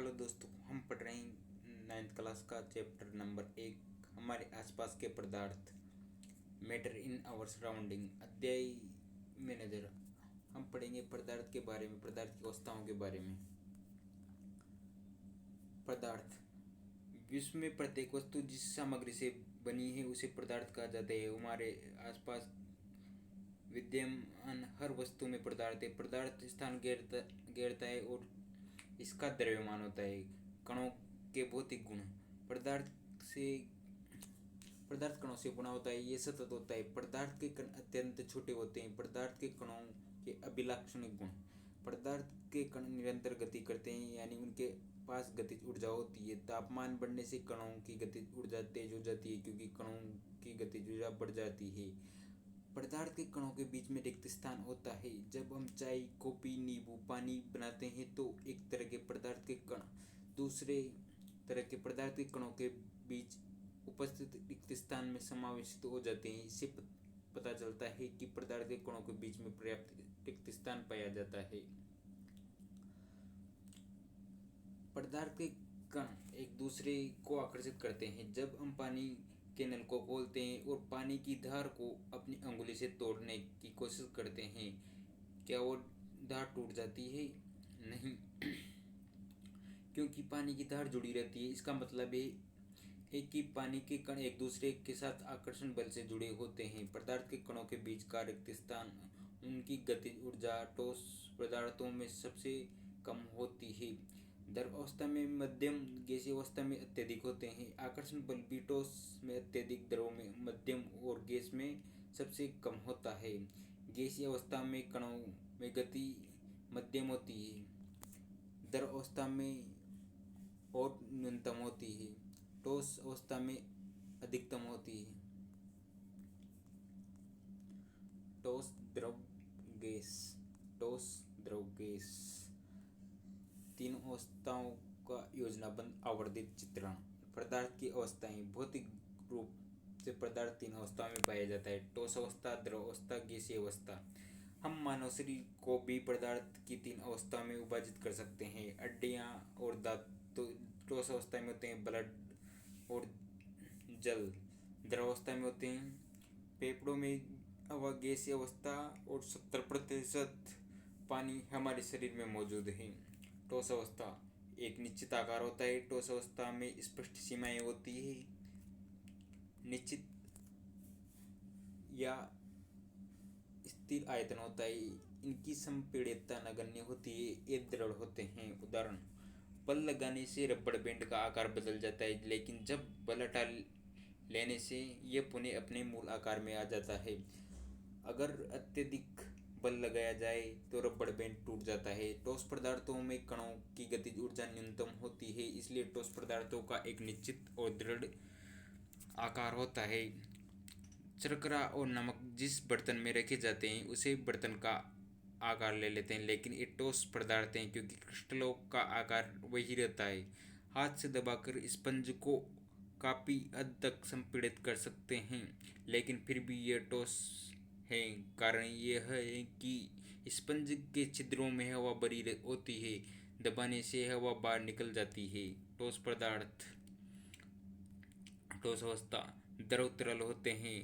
Hello दोस्तों, हम पढ़ रहे हैं 9th क्लास का चैप्टर नंबर 1 हमारे आसपास के पदार्थ मैटर इन आवर सराउंडिंग। अध्याय में नजर हम पढ़ेंगे पदार्थ के बारे में, पदार्थ की अवस्थाओं के बारे में। पदार्थ विश्व में प्रत्येक वस्तु जिस सामग्री से बनी है उसे पदार्थ कहा जाता है। हमारे आसपास विद्यमान हर वस्तु में पदार्थ है। पदार्थ स्थान घेरता है और इसका द्रव्यमान होता है। कणों के भौतिक गुण। पदार्थ से पदार्थ कणों से बना होता है, ये सतत होता है। पदार्थ के कण अत्यंत छोटे होते हैं। पदार्थ के कणों के अभिलाक्षणिक गुण। पदार्थ के कण निरंतर गति करते हैं, यानी उनके पास गतिज ऊर्जा होती है। तापमान बढ़ने से कणों की गतिज ऊर्जा तेज हो जाती है, क्योंकि कणों की गतिज ऊर्जा बढ़ जाती है। पदार्थ के कणों के बीच में रिक्त स्थान होता है। जब हम चाय, कॉफी, नींबू पानी बनाते हैं तो एक तरह के पदार्थ के कण दूसरे तरह के पदार्थ के कणों के बीच उपस्थित रिक्त स्थान में समावेशित हो जाते हैं। इससे पता चलता है कि पदार्थ के कणों के बीच में पर्याप्त रिक्त स्थान पाया जाता है। पदार्थ के कण एक दूसरे को आकर्षित करते हैं। जब हम पानी के नल को खोलते हैं और पानी की धार को अपनी अंगुली से तोड़ने की कोशिश करते हैं, क्या वो धार टूट जाती है? नहीं, क्योंकि पानी की धार जुड़ी रहती है। इसका मतलब है कि पानी के कण एक दूसरे के साथ आकर्षण बल से जुड़े होते हैं। पदार्थ के कणों के बीच का रिक्त स्थान उनकी गतिज ऊर्जा ठोस पदार्थों में सबसे कम होती है। द्रव अवस्था में मध्यम, गैसीय अवस्था में अत्यधिक होते हैं। आकर्षण बल भी ठोस में अत्यधिक, द्रव में मध्यम और गैस में सबसे कम होता है। गैसीय अवस्था में कणों में गति मध्यम होती है, द्रव अवस्था में और न्यूनतम होती है, ठोस अवस्था में अधिकतम होती है। ठोस, द्रव, गैस। ठोस, द्रव, गैस, तीन अवस्थाओं का योजनाबद्ध आवर्धित चित्रण। पदार्थ की अवस्थाएं। भौतिक रूप से पदार्थ तीन अवस्थाओं में पाया जाता है: ठोस अवस्था, द्रव अवस्था, गैसीय अवस्था। हम मानव शरीर को भी पदार्थ की तीन अवस्थाओं में विभाजित कर सकते हैं। हड्डियां और दांत ठोस अवस्था में होते हैं। ब्लड और जल द्रव अवस्था में होते हैं। फेफड़ों में हवा गैसीय अवस्था और 70% पानी हमारे शरीर में मौजूद है। ठोस अवस्था एक निश्चित आकार होता है। ठोस अवस्था में स्पष्ट सीमाएं होती है। निश्चित या स्थिर आयतन होता है। इनकी संपीड़ितता नगण्य होती है। ये दृढ़ होते हैं। उदाहरण: बल लगाने से रबड़ बैंड का आकार बदल जाता है, लेकिन जब बल हटा लेने से यह पुनः अपने मूल आकार में आ जाता है। अगर अत्यधिक बल लगाया जाए तो रबड़ बैंड टूट जाता है। ठोस पदार्थों में कणों की गतिज ऊर्जा न्यूनतम होती है, इसलिए ठोस पदार्थों का एक निश्चित और दृढ़ आकार होता है। शर्करा और नमक जिस बर्तन में रखे जाते हैं उसे बर्तन का आकार ले लेते हैं, लेकिन ये ठोस पदार्थ हैं क्योंकि क्रिस्टलों का आकार वही रहता है। हाथ से दबाकर स्पंज को काफी हद तक संपीड़ित कर सकते हैं, लेकिन फिर भी यह ठोस है। कारण यह है कि स्पंज के छिद्रों में हवा भरी होती है, दबाने से हवा बाहर निकल जाती है। ठोस पदार्थ। ठोस अवस्था। द्रव तरल होते हैं,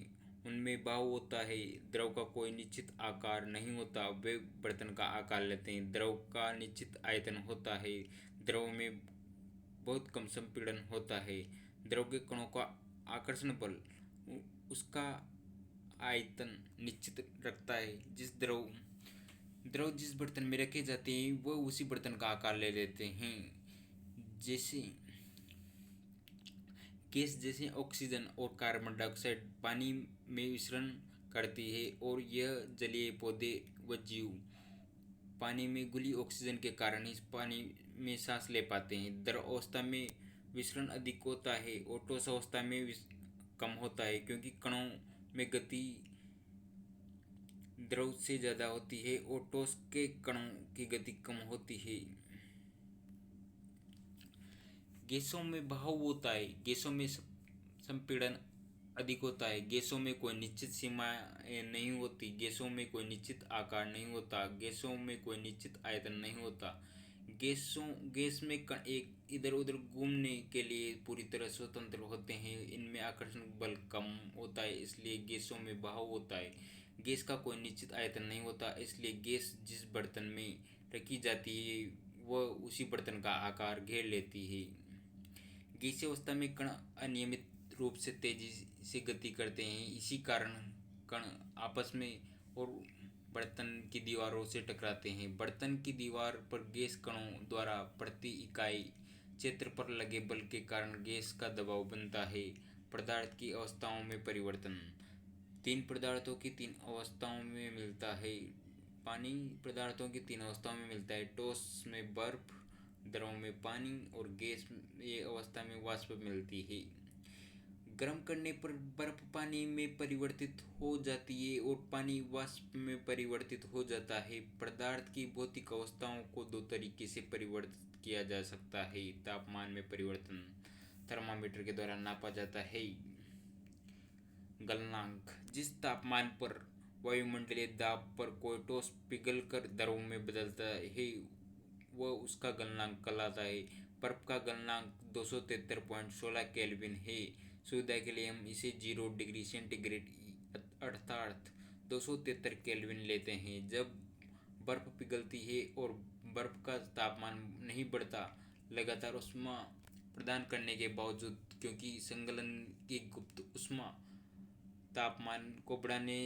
उनमें बहाव होता है। द्रव का कोई निश्चित आकार नहीं होता, वे बर्तन का आकार लेते हैं। द्रव का निश्चित आयतन होता है। द्रव में बहुत कम संपीड़न होता है। द्रव के कणों का आकर्षण बल उसका आयतन निश्चित रखता है। द्रव जिस बर्तन में रखे जाते हैं वह उसी बर्तन का आकार ले लेते हैं। जैसे गैस जैसे ऑक्सीजन और कार्बन डाइऑक्साइड पानी में मिश्रण करती है और यह जलीय पौधे व जीव पानी में घुली ऑक्सीजन के कारण इस पानी में सांस ले पाते हैं। द्रव अवस्था में विसरण अधिक होता है और ठोस अवस्था में कम होता है, क्योंकि कणों में गति द्रव से ज़्यादा होती है और ठोस के कणों की गति कम होती है। गैसों में बहाव होता है। गैसों में संपीड़न अधिक होता है। गैसों में कोई निश्चित सीमा नहीं होती। गैसों में कोई निश्चित आकार नहीं होता। गैसों में कोई निश्चित आयतन नहीं होता। गैस में कण एक इधर उधर घूमने के लिए पूरी तरह स्वतंत्र होते हैं। इनमें आकर्षण बल कम होता है, इसलिए गैसों में बहाव होता है। गैस का कोई निश्चित आयतन नहीं होता, इसलिए गैस जिस बर्तन में रखी जाती है वह उसी बर्तन का आकार घेर लेती है। गैसीय अवस्था में कण अनियमित रूप से तेजी से गति करते हैं। इसी कारण कण आपस में और बर्तन की दीवारों से टकराते हैं। बर्तन की दीवार पर गैस कणों द्वारा प्रति इकाई क्षेत्र पर लगे बल के कारण गैस का दबाव बनता है। पदार्थ की अवस्थाओं में परिवर्तन। तीन पदार्थों की तीन अवस्थाओं में मिलता है। पानी पदार्थों की तीन अवस्थाओं में मिलता है। ठोस में बर्फ, द्रव में पानी और गैस ये अवस्था में वाष्प मिलती है। गर्म करने पर बर्फ पानी में परिवर्तित हो जाती है और पानी वाष्प में परिवर्तित हो जाता है। पदार्थ की भौतिक अवस्थाओं को दो तरीके से परिवर्तित किया जा सकता है। तापमान में परिवर्तन थर्मामीटर के द्वारा नापा जाता है। गलनांक। जिस तापमान पर वायुमंडलीय दाब पर कोई ठोस पिघल कर द्रव में बदलता है वह उसका गलनांक कहलाता है। बर्फ का गलनांक 273.16 केल्विन है। सुविधा के लिए हम इसे 0 डिग्री सेंटीग्रेड अर्थात 273 केल्विन लेते हैं। जब बर्फ पिघलती है और बर्फ का तापमान नहीं बढ़ता, लगातार ऊष्मा प्रदान करने के बावजूद, क्योंकि संगलन की गुप्त ऊष्मा तापमान को बढ़ने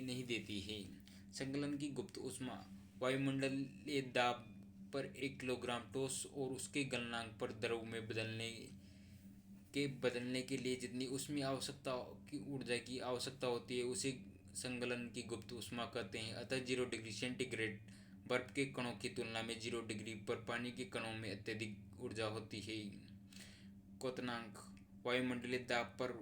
नहीं देती है। संगलन की गुप्त ऊष्मा वायुमंडलीय दाब पर 1 किलोग्राम ठोस और उसके गलनांक पर द्रव में बदलने के लिए जितनी ऊष्मीय आवश्यकता की ऊर्जा की आवश्यकता होती है उसे संगलन की गुप्त ऊष्मा कहते हैं। अतः 0 डिग्री सेंटीग्रेड बर्फ के कणों की तुलना में 0 डिग्री पर पानी के कणों में अत्यधिक ऊर्जा होती है। क्वथनांक। वायुमंडलीय दाब पर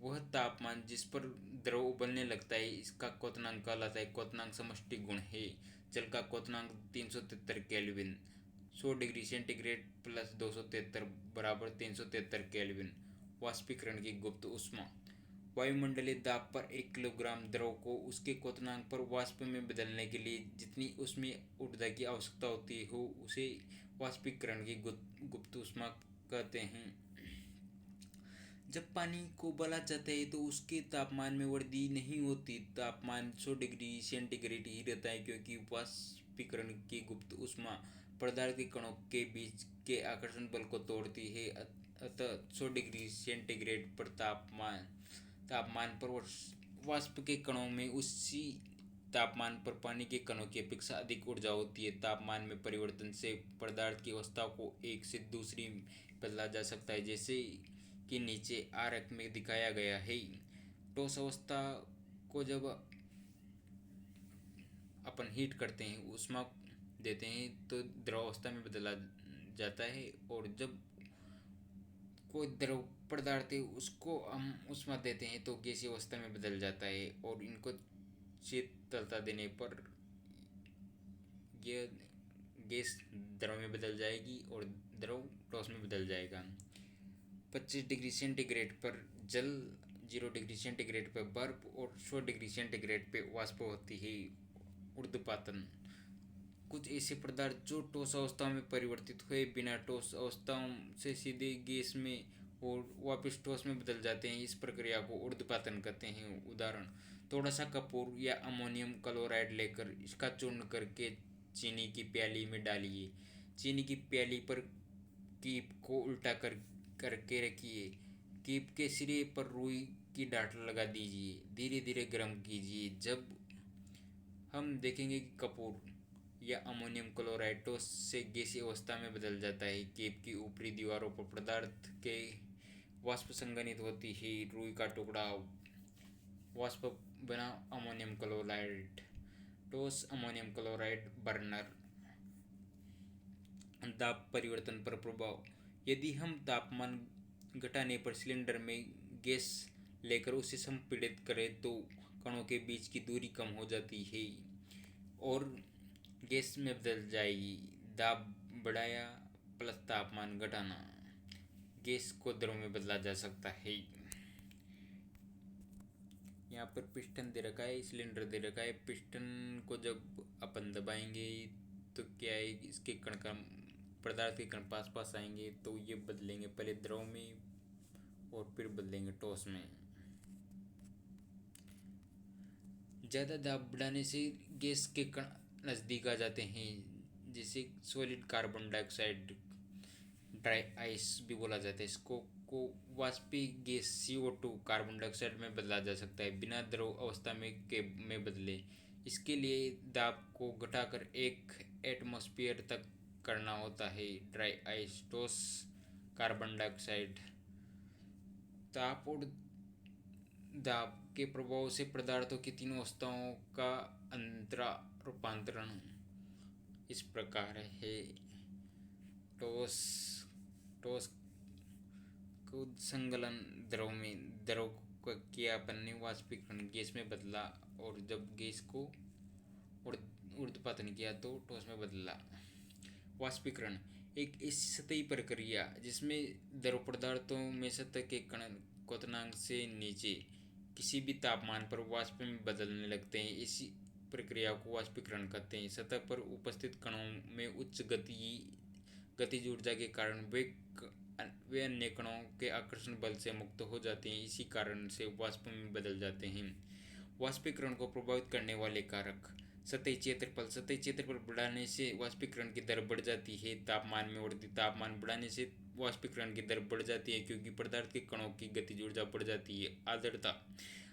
वह तापमान जिस पर द्रव उबलने लगता है इसका क्वथनांक कहलाता है। क्वथनांक समष्टि गुण है। जल का क्वथनांक 373 केल्विन। 100 डिग्री सेंटीग्रेड प्लस 273 बराबर 373 केल्विन। वाष्पीकरण की गुप्त ऊष्मा। वायुमंडलीय दाब पर 1 किलोग्राम द्रव को उसके क्वथनांक पर वाष्प में बदलने के लिए जितनी ऊष्मीय ऊर्जा की आवश्यकता होती हो उसे वाष्पीकरण की गुप्त ऊष्मा कहते हैं। जब पानी को उबाला जाता है तो उसके तापमान में वृद्धि नहीं होती। तापमान 100 डिग्री सेंटीग्रेड ही रहता है, क्योंकि वाष्पीकरण की गुप्त ऊष्मा पदार्थ के कणों के बीच के आकर्षण बल को तोड़ती है। अतः 100 डिग्री सेंटीग्रेड पर तापमान पर वाष्प के कणों में उसी तापमान पर पानी के कणों की अपेक्षा अधिक ऊर्जा होती है। तापमान में परिवर्तन से पदार्थ की अवस्था को एक से दूसरी बदला जा सकता है, जैसे कि नीचे आरेख में दिखाया गया है। ठोस अवस्था को जब अपन हीट करते हैं, ऊष्मा देते हैं, तो द्रव अवस्था में बदला जाता है। और जब कोई द्रव पदार्थ है उसको हम ऊष्मा देते हैं तो गैसीय अवस्था में बदल जाता है। और इनको शीतलता देने पर यह गैस द्रव में बदल जाएगी और द्रव ठोस में बदल जाएगा। 25 डिग्री सेंटीग्रेड पर जल, 0 डिग्री सेंटीग्रेड पर बर्फ और 100 डिग्री सेंटीग्रेड पर वाष्प होती है। ऊर्ध्वपातन। कुछ ऐसे पदार्थ जो ठोस अवस्था में परिवर्तित हुए बिना ठोस अवस्थाओं से सीधे गैस में और वापस ठोस में बदल जाते हैं, इस प्रक्रिया को ऊर्ध्वपातन कहते हैं। उदाहरण: थोड़ा सा कपूर या अमोनियम क्लोराइड लेकर इसका चूर्ण करके चीनी की प्याली में डालिए। चीनी की प्याली पर कीप को उल्टा करके रखिए। कीप के सिरे पर रुई की डाट लगा दीजिए। धीरे धीरे गर्म कीजिए। जब हम देखेंगे कि कपूर या अमोनियम क्लोराइड ठोस से गैसीय अवस्था में बदल जाता है। कीप की ऊपरी दीवारों पर पदार्थ के वाष्प संघनित होती है। रुई का टुकड़ा वाष्प बना अमोनियम क्लोराइड। ठोस अमोनियम क्लोराइड बर्नर। दाब परिवर्तन पर प्रभाव। यदि हम तापमान घटाने पर सिलेंडर में गैस लेकर उसे संपीड़ित करें तो कणों के बीच की दूरी कम हो जाती है और गैस में बदल जाएगी। दाब बढ़ाया प्लस तापमान घटाना, गैस को द्रव में बदला जा सकता है। यहाँ पर पिस्टन दे रखा है, सिलेंडर दे रखा है। पिस्टन को जब अपन दबाएंगे तो क्या है, इसके कण का पदार्थ के कण पास पास आएंगे तो ये बदलेंगे पहले द्रव में और फिर बदलेंगे ठोस में। ज़्यादा दाब बढ़ाने से गैस के कण नज़दीक आ जाते हैं, जिसे solid carbon dioxide, dry ice भी बोला जाता है। इसको को वाष्पिक गैस CO2 कार्बन डाइऑक्साइड में बदला जा सकता है बिना द्रव अवस्था में बदले। इसके लिए दाब को घटाकर 1 एटमॉस्फेयर तक करना होता है। ड्राई आइस, ठोस कार्बन डाइऑक्साइड। ताप और दाब के प्रभाव से पदार्थों की तीनों अवस्थाओं का अंतरा रूपांतरण इस प्रकार है। ठोस ठोस को संगलन द्रव में, द्रव का किया अपन ने वाष्पीकरण गैस में बदला, और जब गैस को ऊर्ध्वपातन किया तो ठोस में बदला। वाष्पीकरण एक ऐसी सतही प्रक्रिया जिसमें द्रव पदार्थों में सतह के कण क्वथनांक से नीचे किसी भी तापमान पर वाष्प में बदलने लगते हैं। इसी प्रक्रिया को वाष्पीकरण कहते हैं। सतह पर उपस्थित कणों में उच्च गतिज ऊर्जा के कारण वे अन्य कणों के आकर्षण बल से मुक्त हो जाते हैं। इसी कारण से वाष्प में बदल जाते हैं। वाष्पीकरण को प्रभावित करने वाले कारक। सतही क्षेत्रफल बढ़ाने से वाष्पीकरण की दर बढ़ जाती है। तापमान में वृद्धि, तापमान बढ़ाने से वाष्पीकरण की दर बढ़ जाती है क्योंकि पदार्थ के कणों की गतिज ऊर्जा बढ़ जाती है। आर्द्रता,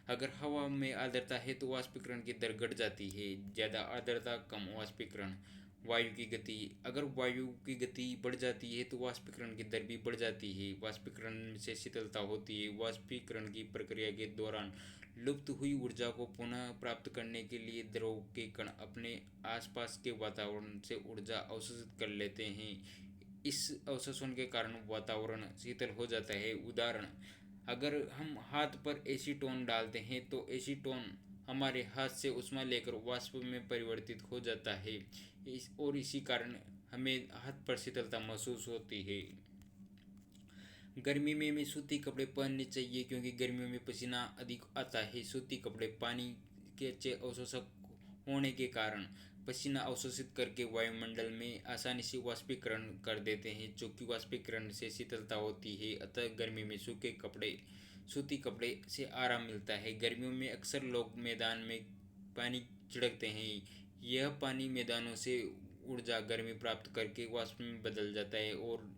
अगर हवा में आर्द्रता है तो वाष्पीकरण की दर घट जाती है। ज़्यादा आर्द्रता, कम वाष्पीकरण। वायु की गति, अगर वायु की गति बढ़ जाती है तो वाष्पीकरण की दर भी बढ़ जाती है। वाष्पीकरण से शीतलता होती है। वाष्पीकरण की प्रक्रिया के दौरान लुप्त हुई ऊर्जा को पुनः प्राप्त करने के लिए द्रव के कण अपने आसपास के वातावरण से ऊर्जा अवशोषित कर लेते हैं। इस अवशोषण के कारण वातावरण शीतल हो जाता है। उदाहरण, अगर हम हाथ पर एसीटोन डालते हैं तो एसीटोन हमारे हाथ से ऊष्मा लेकर वाष्प में परिवर्तित हो जाता है, और इसी कारण हमें हाथ पर शीतलता महसूस होती है। गर्मी में हमें सूती कपड़े पहनने चाहिए क्योंकि गर्मियों में पसीना अधिक आता है। सूती कपड़े पानी के अच्छे अवशोषक होने के कारण पसीना अवशोषित करके वायुमंडल में आसानी से वाष्पीकरण कर देते हैं, जो कि वाष्पीकरण से शीतलता होती है। अतः गर्मी में सूती कपड़े से आराम मिलता है। गर्मियों में अक्सर लोग मैदान में पानी छिड़कते हैं। यह पानी मैदानों से ऊर्जा गर्मी प्राप्त करके वाष्प में बदल जाता है और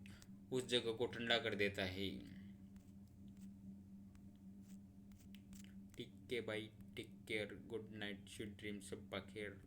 उस जगह को ठंडा कर देता है। ठीक है भाई, take care, good night, sweet dreams, सब खैर।